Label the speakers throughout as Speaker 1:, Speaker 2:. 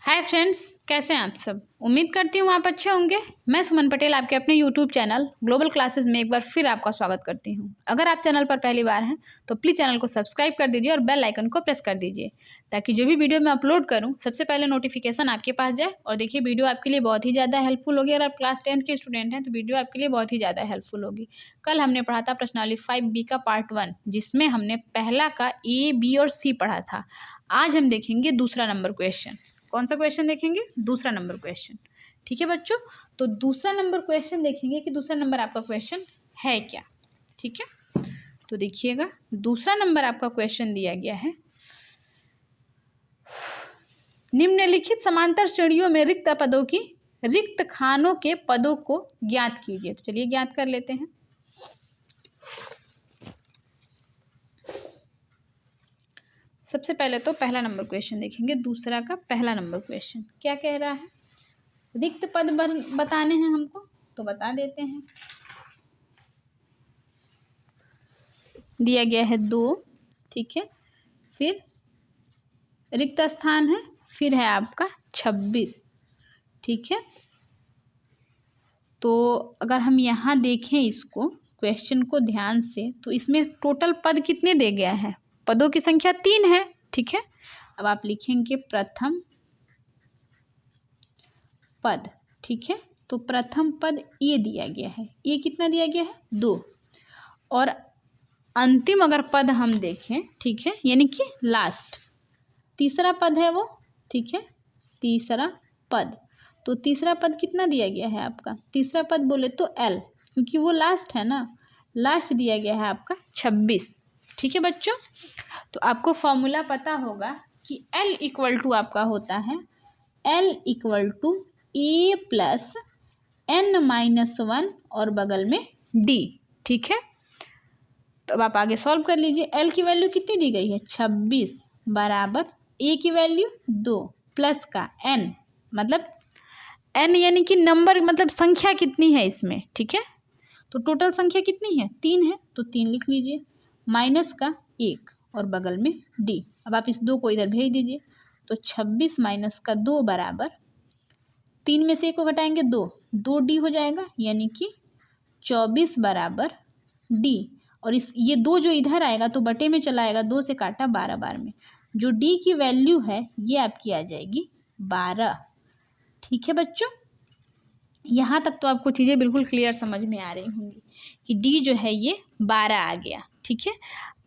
Speaker 1: Hi friends, कैसे हैं आप सब। उम्मीद करती हूँ आप अच्छे होंगे। मैं सुमन पटेल आपके अपने यूट्यूब चैनल ग्लोबल क्लासेस में एक बार फिर आपका स्वागत करती हूँ। अगर आप चैनल पर पहली बार हैं तो प्लीज़ चैनल को सब्सक्राइब कर दीजिए और बेल आइकन को प्रेस कर दीजिए ताकि जो भी वीडियो मैं अपलोड करूँ सबसे पहले नोटिफिकेशन आपके पास जाए। और देखिए, वीडियो आपके लिए बहुत ही ज़्यादा हेल्पफुल होगी। अगर आप क्लास 10th के स्टूडेंट हैं तो वीडियो आपके लिए बहुत ही ज़्यादा हेल्पफुल होगी। कल हमने पढ़ा था प्रश्नावली 5B का पार्ट 1, जिसमें हमने पहला का A, B और C पढ़ा था। आज हम देखेंगे दूसरा नंबर क्वेश्चन। कौन सा क्वेश्चन देखेंगे? दूसरा नंबर क्वेश्चन। ठीक है बच्चों, तो दूसरा नंबर क्वेश्चन देखेंगे कि दूसरा नंबर आपका क्वेश्चन है क्या। ठीक है, तो देखिएगा, दूसरा नंबर आपका क्वेश्चन दिया गया है, निम्नलिखित समांतर श्रेणियों में रिक्त खानों के पदों को ज्ञात कीजिए। तो चलिए ज्ञात कर लेते हैं। सबसे पहले तो पहला नंबर क्वेश्चन देखेंगे। दूसरा का पहला नंबर क्वेश्चन क्या कह रहा है? रिक्त पद बताने हैं हमको, तो बता देते हैं। दिया गया है 2, ठीक है, फिर रिक्त स्थान है, फिर है आपका 26। ठीक है, तो अगर हम यहाँ देखें इसको क्वेश्चन को ध्यान से, तो इसमें टोटल पद कितने दे गया है? पदों की संख्या 3 है। ठीक है, अब आप लिखेंगे प्रथम पद। ठीक है, तो प्रथम पद ये दिया गया है, ये कितना दिया गया है? 2। और अंतिम अगर पद हम देखें, ठीक है, यानी कि लास्ट तीसरा पद है वो। ठीक है, तीसरा पद, तो तीसरा पद कितना दिया गया है आपका? तीसरा पद बोले तो L, क्योंकि वो लास्ट है ना, लास्ट दिया गया है आपका 26। ठीक है बच्चों, तो आपको फॉर्मूला पता होगा कि L इक्वल टू आपका होता है L equal to A plus N-1 और बगल में D। ठीक है, तो अब आप आगे सॉल्व कर लीजिए। L की वैल्यू कितनी दी गई है? 26 बराबर A की वैल्यू 2 प्लस का N, मतलब N यानी कि नंबर, मतलब संख्या कितनी है इसमें। ठीक है, तो टोटल संख्या कितनी है? 3 है, तो 3 लिख लीजिए, माइनस का 1 और बगल में D। अब आप इस 2 को इधर भेज दीजिए, तो 26 माइनस का 2 बराबर 3 में से 1 को घटाएंगे 2 D हो जाएगा, यानी कि 24 बराबर D। और ये 2 जो इधर आएगा तो बटे में चला आएगा, 2 से काटा 12 बार में, जो D की वैल्यू है ये आपकी आ जाएगी 12। ठीक है बच्चों, यहाँ तक तो आपको चीज़ें बिल्कुल क्लियर समझ में आ रही होंगी कि D जो है ये 12 आ गया। ठीक है,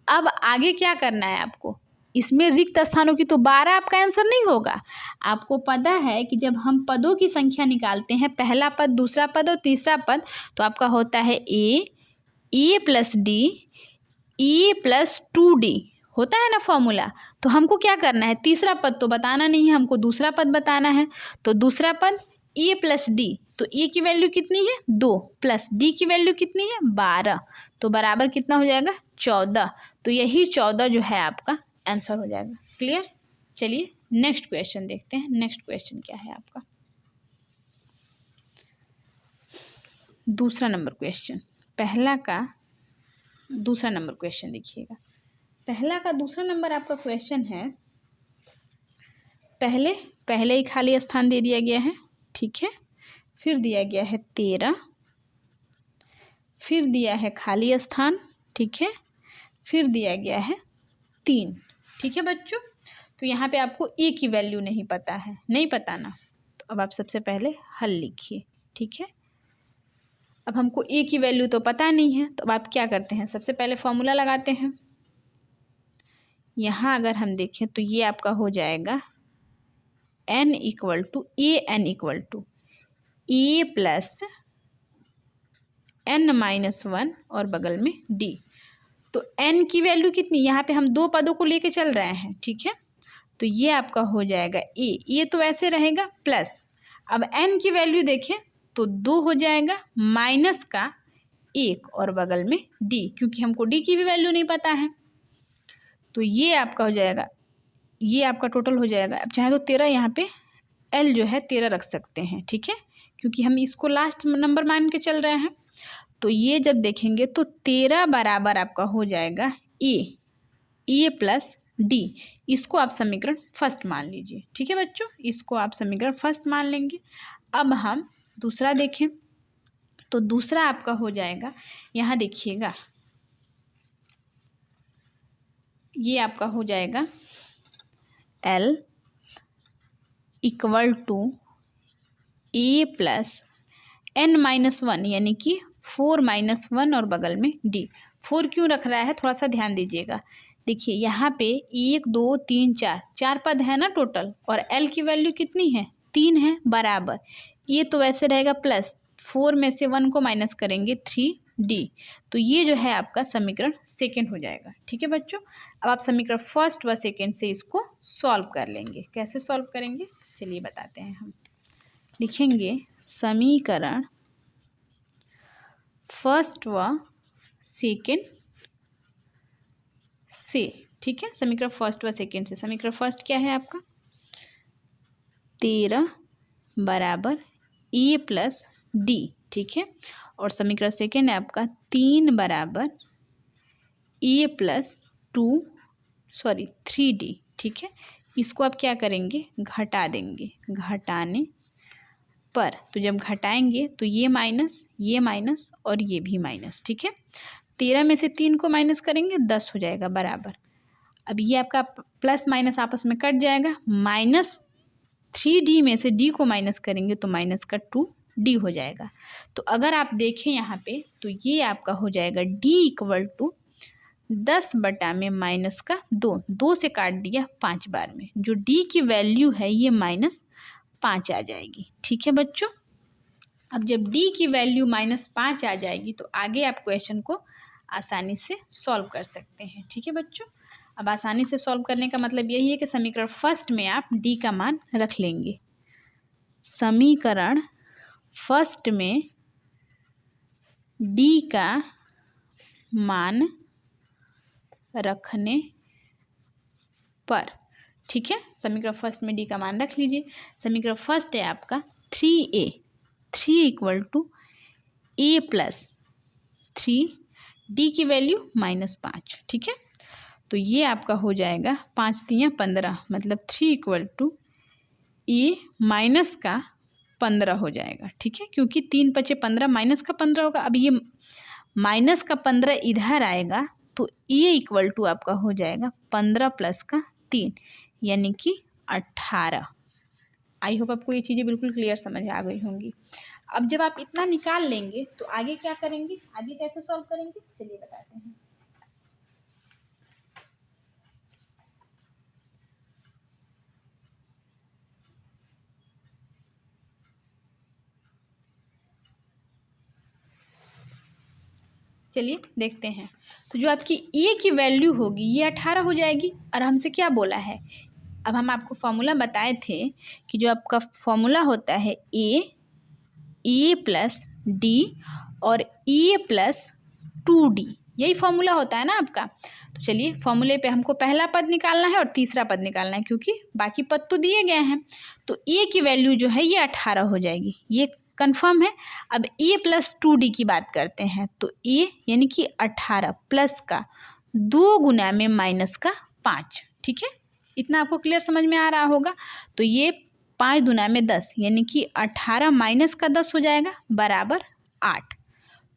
Speaker 1: अब आगे क्या करना है आपको? इसमें रिक्त स्थानों की तो 12 आपका आंसर नहीं होगा। आपको पता है कि जब हम पदों की संख्या निकालते हैं, पहला पद, दूसरा पद और तीसरा पद, तो आपका होता है A plus D, E plus 2D होता है ना फॉर्मूला। तो हमको क्या करना है? तीसरा पद तो बताना नहीं है, हमको दूसरा पद बताना है। तो दूसरा पद A प्लस D, तो A की वैल्यू कितनी है? 2 प्लस D की वैल्यू कितनी है? 12, तो बराबर कितना हो जाएगा? 14। तो यही 14 जो है आपका आंसर हो जाएगा। क्लियर? चलिए नेक्स्ट क्वेश्चन देखते हैं। नेक्स्ट क्वेश्चन क्या है आपका? दूसरा नंबर क्वेश्चन, पहला का दूसरा नंबर क्वेश्चन देखिएगा। पहला का दूसरा नंबर आपका क्वेश्चन है, पहले ही खाली स्थान दे दिया गया है। ठीक है, फिर दिया गया है 13, फिर दिया है खाली स्थान। ठीक है, फिर दिया गया है 3। ठीक है बच्चों, तो यहाँ पे आपको A की वैल्यू नहीं पता है, नहीं पता ना, तो अब आप सबसे पहले हल लिखिए। ठीक है, अब हमको A की वैल्यू तो पता नहीं है, तो अब आप क्या करते हैं? सबसे पहले फॉर्मूला लगाते हैं। यहाँ अगर हम देखें तो ये आपका हो जाएगा N equal to A plus N-1 और बगल में D। तो N की वैल्यू कितनी? यहाँ पे हम 2 पदों को लेके चल रहे हैं। ठीक है, तो ये आपका हो जाएगा A, ये तो ऐसे रहेगा प्लस, अब N की वैल्यू देखें तो 2 हो जाएगा, माइनस का 1 और बगल में D, क्योंकि हमको D की भी वैल्यू नहीं पता है। तो ये आपका हो जाएगा, ये आपका टोटल हो जाएगा। अब चाहे तो 13, यहाँ पे L जो है 13 रख सकते हैं। ठीक है, क्योंकि हम इसको लास्ट नंबर मान के चल रहे हैं। तो ये जब देखेंगे तो 13 बराबर आपका हो जाएगा A प्लस डी, इसको आप समीकरण फर्स्ट मान लीजिए। ठीक है बच्चों, इसको आप समीकरण फर्स्ट मान लेंगे। अब हम दूसरा देखें, तो दूसरा आपका हो जाएगा, यहाँ देखिएगा, ये आपका हो जाएगा L equal to A plus n-1, यानी कि 4-1 और बगल में d। 4 क्यों रख रहा है, थोड़ा सा ध्यान दीजिएगा। देखिए यहाँ पे 1 2 3 4 पद है ना टोटल, और l की वैल्यू कितनी है, 3 है, बराबर। ये तो वैसे रहेगा प्लस, 4 में से 1 को माइनस करेंगे 3d, तो ये जो है आपका समीकरण सेकेंड हो जाएगा। ठीक है बच्चों, अब आप समीकरण फर्स्ट व सेकेंड से इसको सॉल्व कर लेंगे। कैसे सॉल्व करेंगे, चलिए बताते हैं। हम लिखेंगे समीकरण फर्स्ट व सेकेंड से। ठीक है, समीकरण फर्स्ट व सेकेंड से। समीकरण फर्स्ट क्या है आपका, 13 बराबर ए प्लस डी। ठीक है, और समीकरण सेकेंड है आपका 3 बराबर ए प्लस 3d। ठीक है, इसको आप क्या करेंगे, घटा देंगे। घटाने पर, तो जब घटाएंगे तो ये माइनस और ये भी माइनस। ठीक है, 13 में से 3 को माइनस करेंगे 10 हो जाएगा, बराबर। अब ये आपका प्लस माइनस आपस में कट जाएगा, -3d में से d को माइनस करेंगे तो माइनस का 2d हो जाएगा। तो अगर आप देखें यहाँ पे, तो ये आपका हो जाएगा d इक्वल टू 10 बटा में माइनस का 2 से काट दिया 5 बार में, जो d की वैल्यू है ये -5 आ जाएगी। ठीक है बच्चों, अब जब d की वैल्यू -5 आ जाएगी तो आगे आप क्वेश्चन को आसानी से सॉल्व कर सकते हैं। ठीक है बच्चों, अब आसानी से सॉल्व करने का मतलब यही है कि समीकरण फर्स्ट में आप d का मान रख लेंगे। समीकरण फर्स्ट में d का मान रखने पर, ठीक है, समीकरण फर्स्ट में d का मान रख लीजिए। समीकरण फर्स्ट है आपका 3a, 3 equal to a plus 3, d की वैल्यू -5। ठीक है, तो ये आपका हो जाएगा 5 3 15, मतलब 3 इक्वल टू a माइनस का 15 हो जाएगा। ठीक है, क्योंकि 3 5 15 माइनस का 15 होगा। अब ये माइनस का 15 इधर आएगा तो a इक्वल टू आपका हो जाएगा 15 प्लस का 3, यानी कि 18। आई होप आपको ये चीज़ें बिल्कुल क्लियर समझ आ गई होंगी। अब जब आप इतना निकाल लेंगे तो आगे क्या करेंगे, आगे कैसे सॉल्व करेंगे, चलिए बताते हैं। चलिए देखते हैं। तो जो आपकी a की वैल्यू होगी ये 18 हो जाएगी, और हमसे क्या बोला है, अब हम आपको फॉर्मूला बताए थे कि जो आपका फॉर्मूला होता है a प्लस d और a प्लस 2d, यही फॉर्मूला होता है ना आपका। तो चलिए फॉर्मूले पे हमको पहला पद निकालना है और तीसरा पद निकालना है, क्योंकि बाकी पद तो दिए गए हैं। तो a की वैल्यू जो है ये 18 हो जाएगी, ये कंफर्म है। अब a प्लस 2d की बात करते हैं, तो a यानी कि 18 प्लस का 2 गुना में माइनस का 5। ठीक है, इतना आपको क्लियर समझ में आ रहा होगा। तो ये 5 दुना में 10, यानी कि 18 माइनस का 10 हो जाएगा, बराबर 8।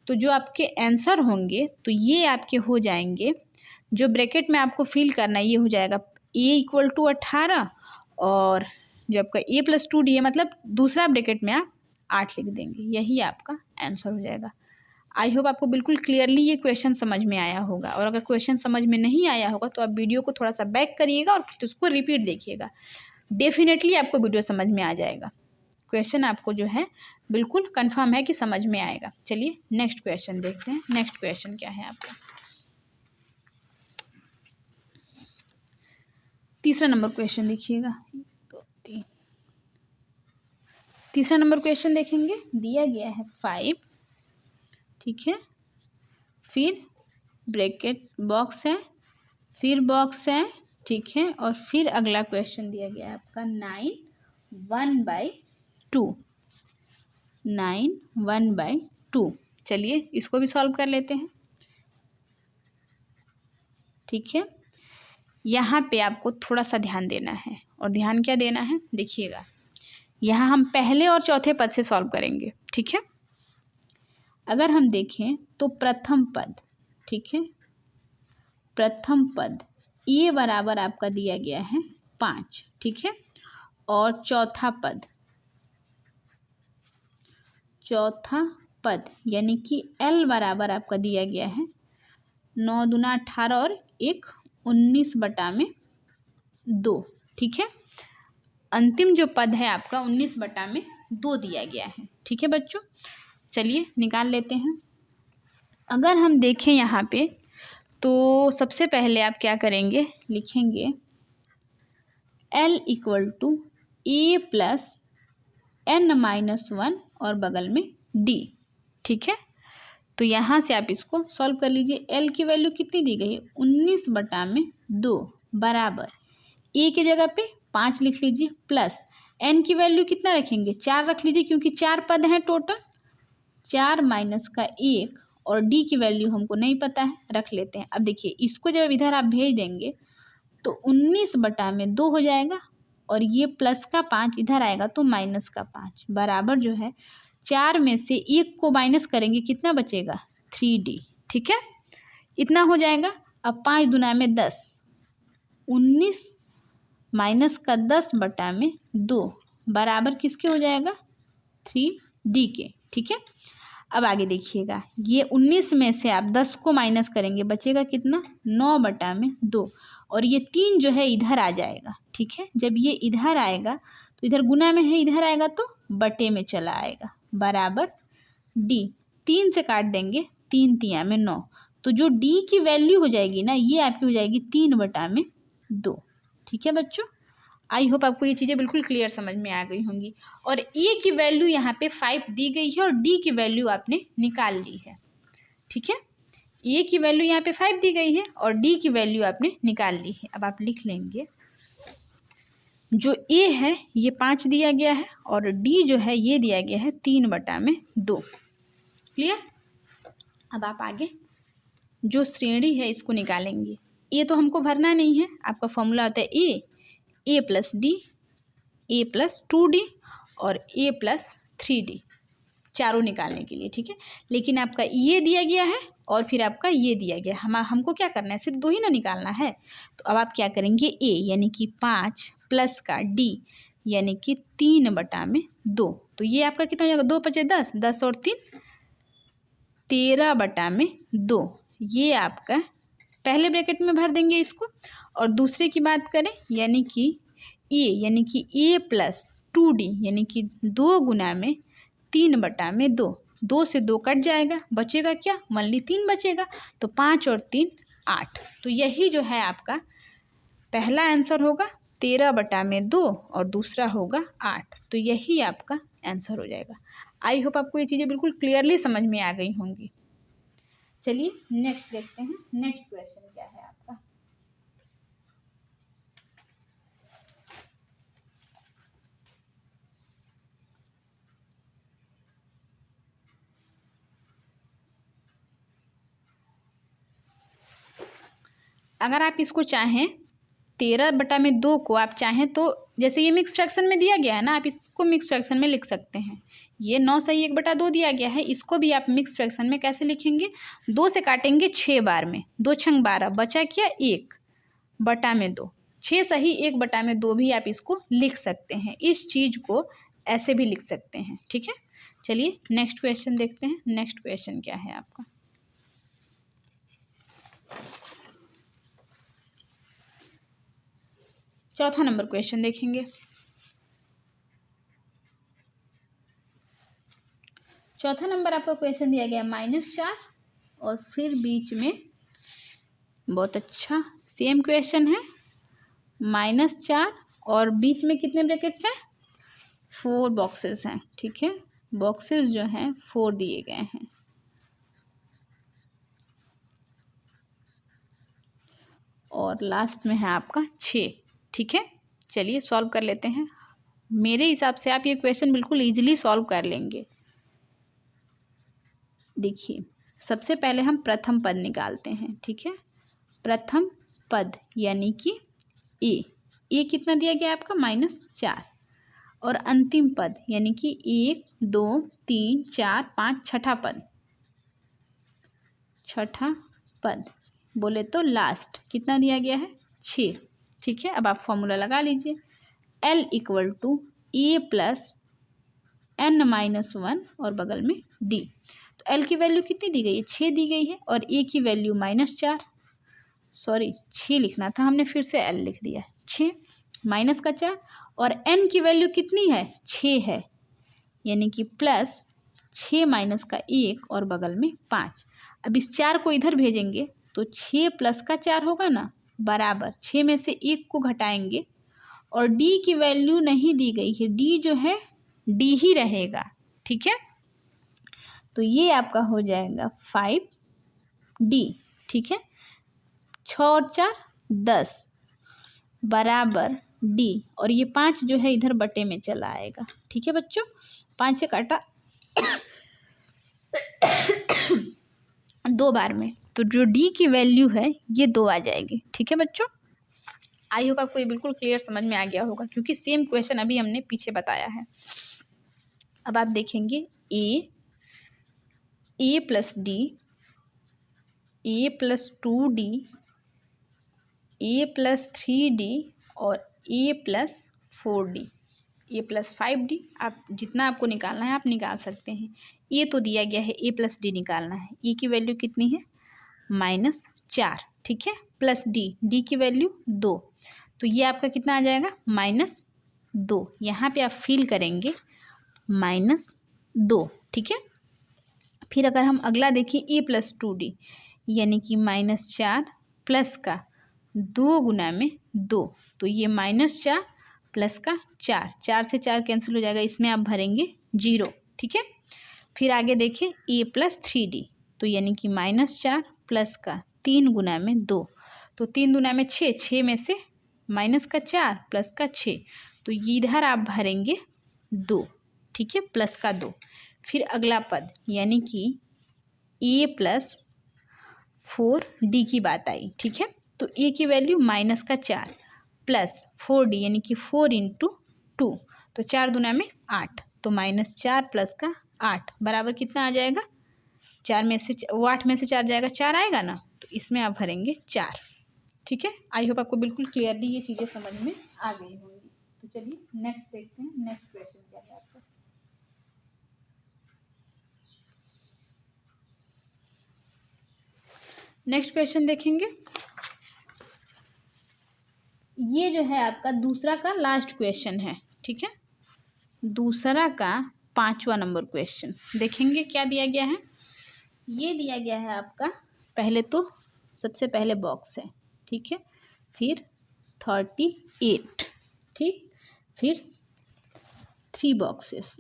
Speaker 1: तो जो आपके आंसर होंगे तो ये आपके हो जाएंगे, जो ब्रैकेट में आपको फिल करना है ये हो जाएगा a इक्वल टू 18, और जो आपका a प्लस 2d है, मतलब दूसरा ब्रैकेट में आप 8 लिख देंगे, यही आपका आंसर हो जाएगा। आई होप आपको बिल्कुल क्लियरली ये क्वेश्चन समझ में आया होगा, और अगर क्वेश्चन समझ में नहीं आया होगा तो आप वीडियो को थोड़ा सा बैक करिएगा और फिर उसको रिपीट देखिएगा, डेफिनेटली आपको वीडियो समझ में आ जाएगा। क्वेश्चन आपको जो है बिल्कुल कंफर्म है कि समझ में आएगा। चलिए नेक्स्ट क्वेश्चन देखते हैं। नेक्स्ट क्वेश्चन क्या है आपका, तीसरा नंबर क्वेश्चन देखिएगा। 2 3, तीसरा नंबर क्वेश्चन देखेंगे। दिया गया है 5, ठीक है, फिर ब्रैकेट बॉक्स है, फिर बॉक्स है, ठीक है, और फिर अगला क्वेश्चन दिया गया है आपका 9 1/2, 9 1/2। चलिए इसको भी सॉल्व कर लेते हैं। ठीक है, यहाँ पे आपको थोड़ा सा ध्यान देना है। और ध्यान क्या देना है, देखिएगा, यहाँ हम पहले और चौथे पद से सॉल्व करेंगे, ठीक है। अगर हम देखें तो प्रथम पद, ठीक है, प्रथम पद ये बराबर आपका दिया गया है 5, ठीक है। और चौथा पद यानी कि L बराबर आपका दिया गया है 9 दूना 18 और 1 19/2, ठीक है। अंतिम जो पद है आपका 19/2 दिया गया है, ठीक है बच्चों। चलिए निकाल लेते हैं। अगर हम देखें यहाँ पे तो सबसे पहले आप क्या करेंगे, लिखेंगे L = A + n-1 और बगल में D, ठीक है। तो यहाँ से आप इसको सॉल्व कर लीजिए। L की वैल्यू कितनी दी गई है, 19/2 बराबर A की जगह पे 5 लिख लीजिए, प्लस n की वैल्यू कितना रखेंगे, 4 रख लीजिए, क्योंकि 4 पद हैं टोटल। 4 - 1 और D की वैल्यू हमको नहीं पता है, रख लेते हैं। अब देखिए इसको जब इधर आप भेज देंगे तो 19/2 हो जाएगा और ये प्लस का 5 इधर आएगा तो माइनस का 5 बराबर जो है 4 में से 1 को माइनस करेंगे, कितना बचेगा, 3D, ठीक है। इतना हो जाएगा। अब 5 दूना में 10, 19 माइनस का 10/2 बराबर किसके हो जाएगा, 3D के, ठीक है। अब आगे देखिएगा, ये 19 में से आप 10 को माइनस करेंगे, बचेगा कितना, 9/2 और ये 3 जो है इधर आ जाएगा, ठीक है। जब ये इधर आएगा तो इधर गुना में है, इधर आएगा तो बटे में चला आएगा, बराबर D। 3 से काट देंगे, 3 तिया में 9, तो जो D की वैल्यू हो जाएगी ना, ये आपकी हो जाएगी 3/2, ठीक है बच्चों। आई होप आपको ये चीज़ें बिल्कुल क्लियर समझ में आ गई होंगी। और A की वैल्यू यहाँ पे 5 दी गई है और D की वैल्यू आपने निकाल ली है, ठीक है। A की वैल्यू यहाँ पे 5 दी गई है और D की वैल्यू आपने निकाल ली है। अब आप लिख लेंगे, जो A है ये 5 दिया गया है और D जो है ये दिया गया है 3/2, क्लियर। अब आप आगे जो श्रेणी है इसको निकालेंगे। A तो हमको भरना नहीं है, आपका फॉर्मूला होता है A + D, A + 2D और A + 3D, चारों निकालने के लिए, ठीक है। लेकिन आपका ये दिया गया है और फिर आपका ये दिया गया है, हमको क्या करना है, सिर्फ 2 ही ना निकालना है। तो अब आप क्या करेंगे, A यानी कि 5 प्लस का D यानी कि 3/2, तो ये आपका कितना हो जाएगा, 2 × 5 = 10, 10 और 3 13/2, ये आपका पहले ब्रैकेट में भर देंगे इसको। और दूसरे की बात करें यानी कि A + 2D यानी कि 2 गुना में 3/2, 2 से 2 कट जाएगा, बचेगा क्या, ओनली 3 बचेगा, तो 5 और 3 8। तो यही जो है आपका पहला आंसर होगा 13/2 और दूसरा होगा 8, तो यही आपका आंसर हो जाएगा। आई होप आपको ये चीज़ें बिल्कुल क्लियरली समझ में आ गई होंगी। चलिए नेक्स्ट देखते हैं, नेक्स्ट क्वेश्चन क्या है आपका। अगर आप इसको चाहें 13/2 को आप चाहें तो जैसे ये मिक्स फ्रैक्शन में दिया गया है ना, आप इसको मिक्स फ्रैक्शन में लिख सकते हैं। ये 9 सही 1/2 दिया गया है, इसको भी आप मिक्स फ्रैक्शन में कैसे लिखेंगे, 2 से काटेंगे 6 बार में, 2 × 12 बचा क्या, 1/2, 6 सही 1/2 भी आप इसको लिख सकते हैं। इस चीज़ को ऐसे भी लिख सकते हैं, ठीक है। चलिए नेक्स्ट क्वेश्चन देखते हैं। नेक्स्ट क्वेश्चन क्या है आपका, चौथा नंबर क्वेश्चन देखेंगे। चौथा नंबर आपका क्वेश्चन दिया गया -4 और फिर बीच में, बहुत अच्छा, सेम क्वेश्चन है, -4 और बीच में कितने ब्रैकेट्स हैं, 4 बॉक्सेस हैं, ठीक है। बॉक्सेस जो हैं 4 दिए गए हैं और लास्ट में है आपका 6, ठीक है। चलिए सॉल्व कर लेते हैं। मेरे हिसाब से आप ये क्वेश्चन बिल्कुल ईजिली सॉल्व कर लेंगे। देखिए सबसे पहले हम प्रथम पद निकालते हैं, ठीक है। प्रथम पद यानी कि ए कितना दिया गया आपका -4, और अंतिम पद यानी कि 1 2 3 4 5 छठा पद बोले तो लास्ट कितना दिया गया है 6। ठीक है, अब आप फॉर्मूला लगा लीजिए, L = A + n-1 और बगल में D। तो L की वैल्यू कितनी दी गई है 6 दी गई है, और A की वैल्यू -4, सॉरी 6 लिखना था हमने, फिर से L लिख दिया, 6 -4, और n की वैल्यू कितनी है 6 है, यानी कि +6 - 1 और बगल में 5। अब इस 4 को इधर भेजेंगे तो 6 + 4 होगा ना, बराबर 6 में से 1 को घटाएंगे, और D की वैल्यू नहीं दी गई है, D जो है D ही रहेगा। ठीक है, तो ये आपका हो जाएगा 5D। ठीक है, 6 और 4 10 बराबर D, और ये 5 जो है इधर बटे में चला आएगा। ठीक है बच्चों, 5 से काटा 2 बार में, तो जो D की वैल्यू है ये 2 आ जाएगी। ठीक है बच्चों, आई होप आपको ये बिल्कुल क्लियर समझ में आ गया होगा, क्योंकि सेम क्वेश्चन अभी हमने पीछे बताया है। अब आप देखेंगे A + D, A + 2D, A + 3D और A + 4D, A + 5D। आप जितना आपको निकालना है आप निकाल सकते हैं। ये तो दिया गया है A + D निकालना है, E की वैल्यू कितनी है -4। ठीक है, प्लस D की वैल्यू 2, तो ये आपका कितना आ जाएगा -2। यहाँ पे आप फिल करेंगे -2। ठीक है, फिर अगर हम अगला देखें A + 2D, यानी कि -4 प्लस का 2 गुना में 2, तो ये -4 प्लस का 4, 4 से 4 कैंसिल हो जाएगा, इसमें आप भरेंगे 0। ठीक है, फिर आगे देखें A + 3D, तो यानी कि -4 प्लस का 3 गुना में 2, तो 3 गुना में 6, 6 में से -4 प्लस का 6, तो इधर आप भरेंगे 2। ठीक है, प्लस का 2। फिर अगला पद यानी कि A + 4D की बात आई। ठीक है, तो A की वैल्यू -4 प्लस 4D यानी कि 4 × 2, तो 4 दूना में 8, तो -4 प्लस का 8 बराबर कितना आ जाएगा, 4 में से 8 में से 4 जाएगा, 4 आएगा ना, तो इसमें आप भरेंगे 4। ठीक है, आई होप आपको बिल्कुल क्लियरली ये चीज़ें समझ में आ गई होंगी। तो चलिए नेक्स्ट देखते हैं, नेक्स्ट क्वेश्चन क्या है आपका। नेक्स्ट क्वेश्चन देखेंगे, ये जो है आपका दूसरा का लास्ट क्वेश्चन है। ठीक है, दूसरा का 5वां नंबर क्वेश्चन देखेंगे क्या दिया गया है। ये दिया गया है आपका, पहले तो सबसे पहले बॉक्स है। ठीक है, फिर 38, ठीक, फिर 3 बॉक्सेस,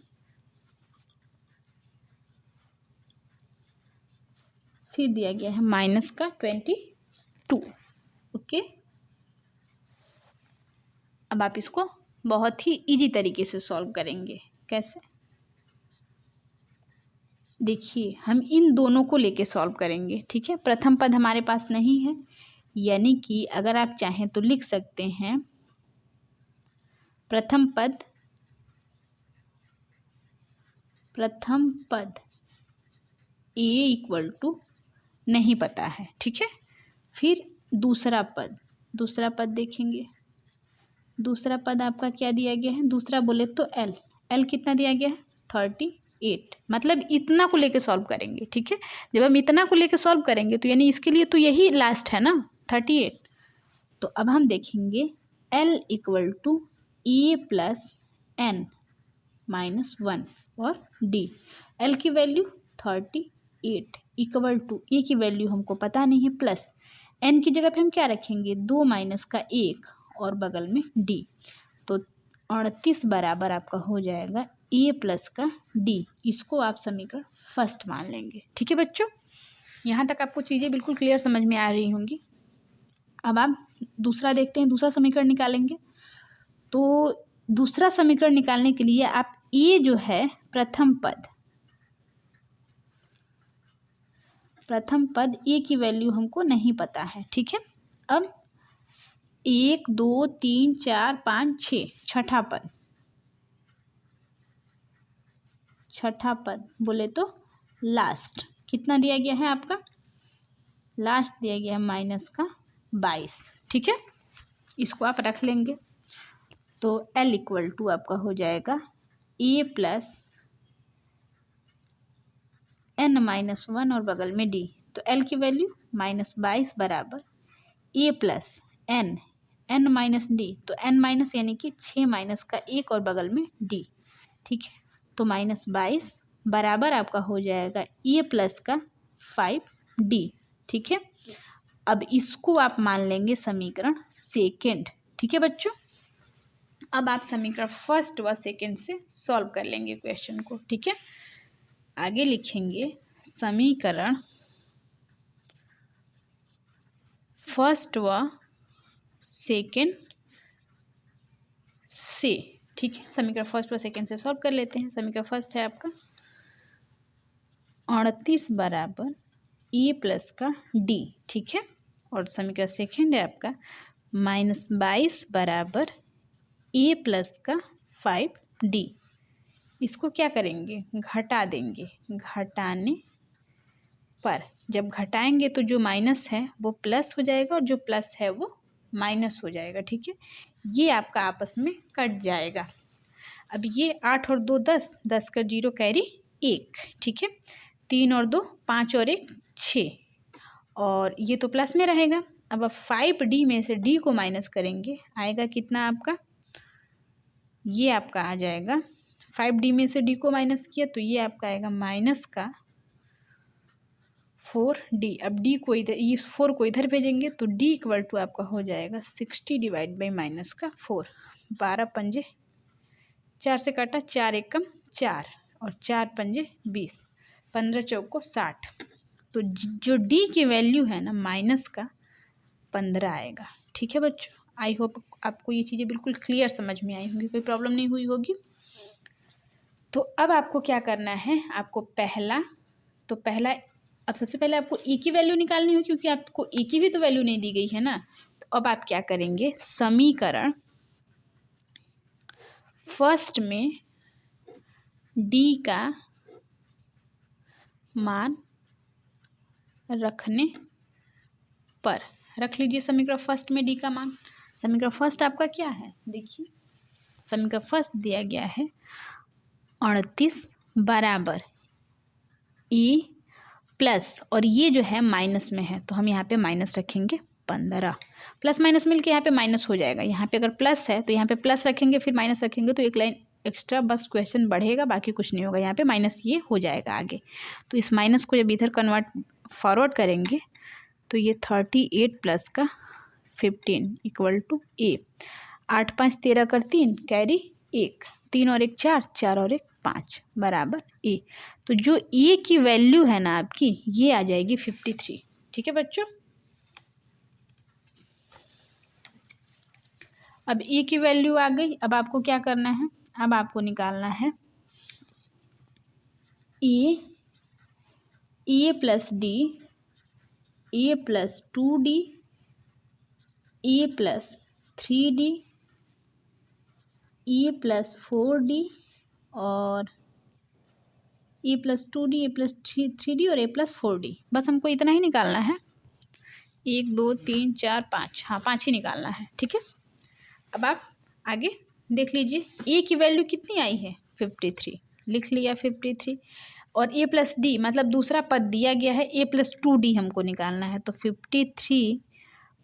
Speaker 1: फिर दिया गया है -22। ओके, अब आप इसको बहुत ही इजी तरीके से सॉल्व करेंगे। कैसे, देखिए हम इन दोनों को लेके सॉल्व करेंगे। ठीक है, प्रथम पद हमारे पास नहीं है, यानी कि अगर आप चाहें तो लिख सकते हैं प्रथम पद A = नहीं पता है। ठीक है, फिर दूसरा पद देखेंगे। दूसरा पद आपका क्या दिया गया है, दूसरा बोले तो L कितना दिया गया है 38, मतलब इतना को लेके सॉल्व करेंगे। ठीक है, जब हम इतना को लेके सॉल्व करेंगे तो यानी इसके लिए तो यही लास्ट है ना 38। तो अब हम देखेंगे L = A + n-1 और D। L की वैल्यू 38 = A की वैल्यू हमको पता नहीं है, प्लस n की जगह पे हम क्या रखेंगे 2 - 1 और बगल में D, तो 38 बराबर आपका हो जाएगा A + का D। इसको आप समीकरण फर्स्ट मान लेंगे। ठीक है बच्चों, यहाँ तक आपको चीज़ें बिल्कुल क्लियर समझ में आ रही होंगी। अब आप दूसरा देखते हैं, दूसरा समीकरण निकालेंगे। तो दूसरा समीकरण निकालने के लिए आप A जो है प्रथम पद A की वैल्यू हमको नहीं पता है। ठीक है, अब 1 2 3 4 5 6, छठा पद बोले तो लास्ट कितना दिया गया है आपका, लास्ट दिया गया है -22। ठीक है, इसको आप रख लेंगे। तो L इक्वल टू आपका हो जाएगा A प्लस n-1 और बगल में D। तो L की वैल्यू -22 बराबर A plus n minus D. तो n माइनस यानी कि 6 माइनस का 1 और बगल में D। ठीक है, तो -22 बराबर आपका हो जाएगा A प्लस का 5D। ठीक है, अब इसको आप मान लेंगे समीकरण सेकेंड। ठीक है बच्चों, अब आप समीकरण फर्स्ट व सेकेंड से सॉल्व कर लेंगे क्वेश्चन को। ठीक है, आगे लिखेंगे समीकरण फर्स्ट व सेकेंड से। ठीक है, समीकरण फर्स्ट व सेकेंड से सॉल्व कर लेते हैं। समीकरण फर्स्ट है आपका 38 बराबर ए प्लस का डी। ठीक है, और समीकरण सेकेंड है आपका -22 बराबर ए प्लस का 5D। इसको क्या करेंगे, घटा देंगे। घटाने पर जब घटाएंगे तो जो माइनस है वो प्लस हो जाएगा और जो प्लस है वो माइनस हो जाएगा। ठीक है, ये आपका आपस में कट जाएगा। अब ये 8 और 2 10, 10 का 0 कैरी 1। ठीक है, 3 और 2 5 और 1 6, और ये तो प्लस में रहेगा। अब 5D में से D को माइनस करेंगे, आएगा कितना आपका, ये आपका आ जाएगा 5D में से D को माइनस किया तो ये आपका आएगा माइनस का 4D। अब D को इधर, ये 4 को इधर भेजेंगे तो D इक्वल टू आपका हो जाएगा 60 डिवाइड बाई माइनस का 4। 12 पंजे 4 से काटा, 4 एकम 4 और 4 पंजे 20, 15 चौको 60। तो जो D की वैल्यू है ना माइनस का 15 आएगा। ठीक है बच्चों, आई होप आपको ये चीज़ें बिल्कुल क्लियर समझ में आई होंगी, कोई प्रॉब्लम नहीं हुई होगी। तो अब आपको क्या करना है, आपको अब सबसे पहले आपको ए की वैल्यू निकालनी हो, क्योंकि आपको ए की भी तो वैल्यू नहीं दी गई है ना। तो अब आप क्या करेंगे, समीकरण फर्स्ट में डी का मान रखने पर, रख लीजिए समीकरण फर्स्ट में डी का मान। समीकरण फर्स्ट आपका क्या है, देखिए समीकरण फर्स्ट दिया गया है 38 बराबर ए प्लस, और ये जो है माइनस में है तो हम यहाँ पे माइनस रखेंगे 15। प्लस माइनस मिलके यहाँ पे माइनस हो जाएगा। यहाँ पे अगर प्लस है तो यहाँ पे प्लस रखेंगे, फिर माइनस रखेंगे तो एक लाइन एक्स्ट्रा बस क्वेश्चन बढ़ेगा, बाकी कुछ नहीं होगा। यहाँ पे माइनस ये हो जाएगा आगे। तो इस माइनस को जब इधर कन्वर्ट फॉरवर्ड करेंगे तो ये 38 प्लस का 15 इक्वल टू ए। 8 5 13 कर 3 कैरी 1, 3 और 1 4, 4 और 1 5 बराबर ए। तो जो ए की वैल्यू है ना आपकी, ये आ जाएगी 53। ठीक है बच्चों, अब ए की वैल्यू आ गई। अब आपको क्या करना है, अब आपको निकालना है ए प्लस डी, ए प्लस 2D, ए प्लस 3D, ए प्लस 4D और ए प्लस 2D, ए प्लस 3D और ए प्लस 4D। बस हमको इतना ही निकालना है, 1 2 3 4 5, हाँ 5 ही निकालना है। ठीक है, अब आप आगे देख लीजिए, ए की वैल्यू कितनी आई है 53, लिख लिया 53। और ए प्लस डी मतलब दूसरा पद दिया गया है, ए प्लस 2D हमको निकालना है। तो 53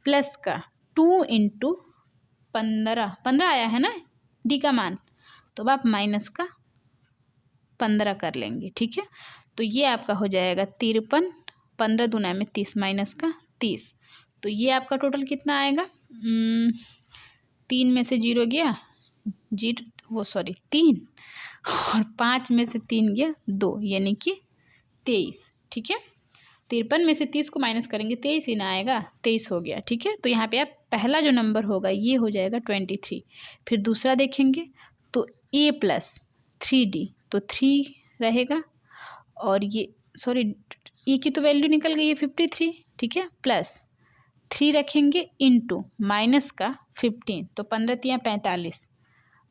Speaker 1: प्लस का 2 इंटू 15 आया है ना डी का मान, तो अब आप माइनस का 15 कर लेंगे। ठीक है, तो ये आपका हो जाएगा 53, 15 दूना में 30 माइनस का 30। तो ये आपका टोटल कितना आएगा, 3 में से 0 गया 3 और 5 में से 3 गया 2, यानी कि 23। ठीक है, 53 में से 30 को माइनस करेंगे 23 ही ना आएगा, 23 हो गया। ठीक है, तो यहाँ पे आप पहला जो नंबर होगा ये हो जाएगा 23। फिर दूसरा देखेंगे तो ए प्लस 3D, तो 3 रहेगा, और ये ए की तो वैल्यू निकल गई है 53। ठीक है, प्लस 3 रखेंगे इंटू माइनस का 15, तो 15 तिया 45,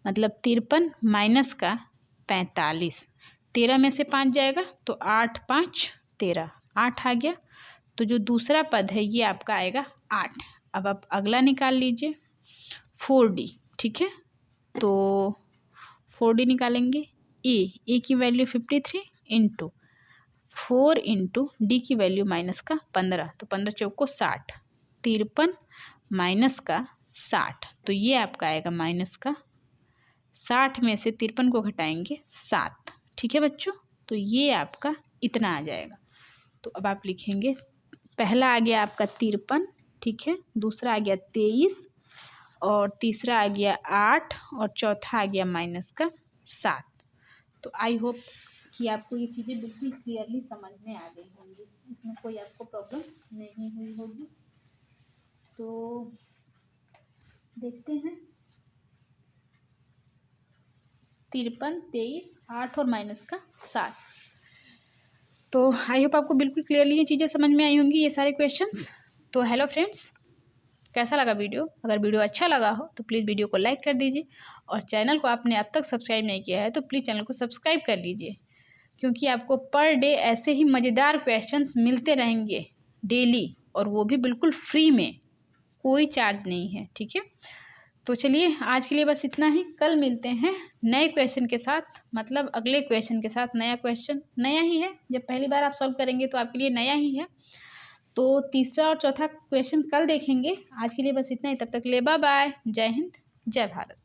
Speaker 1: मतलब 53 माइनस का 45। 13 में से 5 जाएगा तो 8 5 13, 8 आ गया। तो जो दूसरा पद है ये आपका आएगा 8। अब आप अगला निकाल लीजिए 4D, ठीक है। तो 4D निकालेंगे। ए की वैल्यू 53 इंटू 4 इंटू डी की वैल्यू माइनस का 15, तो 15 चौको 60, 53 माइनस का 60, तो ये आपका आएगा माइनस का 60 में से 53 को घटाएंगे 7, ठीक है बच्चों। तो ये आपका इतना आ जाएगा। तो अब आप लिखेंगे, पहला आ गया आपका 53, ठीक है, दूसरा आ गया 23, और तीसरा आ गया 8, और चौथा आ गया माइनस का 7। तो आई होप कि आपको ये चीज़ें बिल्कुल क्लियरली समझ में आ गई होंगी, इसमें कोई आपको प्रॉब्लम नहीं हुई होगी। तो देखते हैं 53, 23, 8 और माइनस का 7। तो आई होप आपको बिल्कुल क्लियरली ये चीज़ें समझ में आई होंगी, ये सारे क्वेश्चंस। तो हेलो फ्रेंड्स, कैसा लगा वीडियो? अगर वीडियो अच्छा लगा हो तो प्लीज़ वीडियो को लाइक कर दीजिए, और चैनल को आपने अब तक सब्सक्राइब नहीं किया है तो प्लीज़ चैनल को सब्सक्राइब कर लीजिए, क्योंकि आपको पर डे ऐसे ही मज़ेदार क्वेश्चंस मिलते रहेंगे डेली, और वो भी बिल्कुल फ्री में, कोई चार्ज नहीं है, ठीक है। तो चलिए आज के लिए बस इतना ही। कल मिलते हैं नए क्वेश्चन के साथ, मतलब अगले क्वेश्चन के साथ। नया क्वेश्चन नया ही है, जब पहली बार आप सॉल्व करेंगे तो आपके लिए नया ही है। तो तीसरा और चौथा क्वेश्चन कल देखेंगे। आज के लिए बस इतना ही, तब तक ले बाय बाय, जय हिंद, जय भारत।